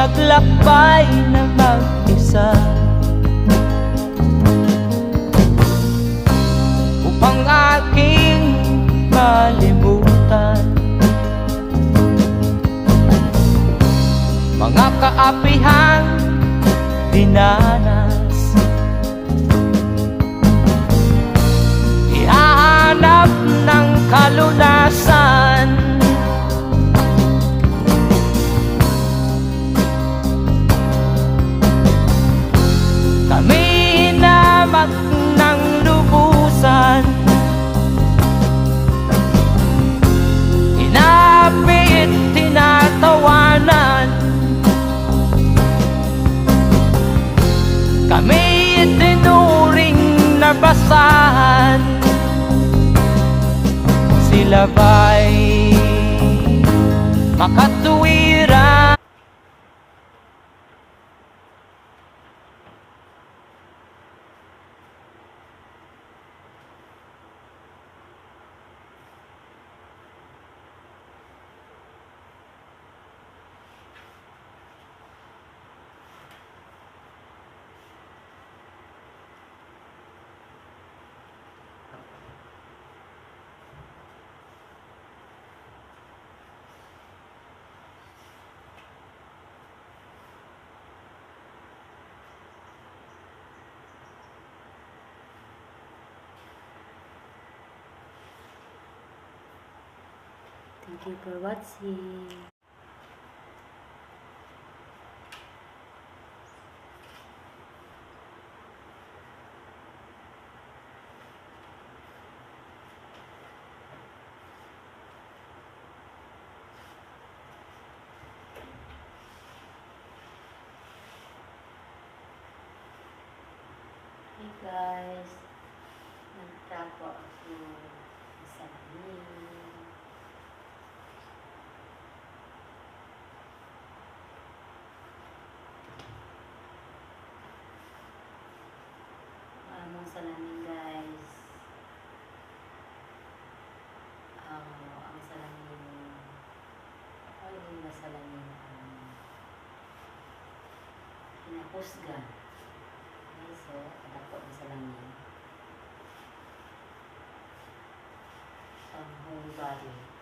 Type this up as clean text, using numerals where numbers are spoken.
naglakbay na mag-isa upang aking malimutan mga kaapihang dinanas. Ihahanap ng kalunasan kami hinamak ng lubusan, inapit, tinatawanan, kami itinuring na basahan. Sila ba'y makatuwiran? Thank you for watching. Hey guys, nagtapo ako sa salamin. Among salamin guys. Ang salamin ay na salamin hinapusga. So, dapat ang salamin whole body.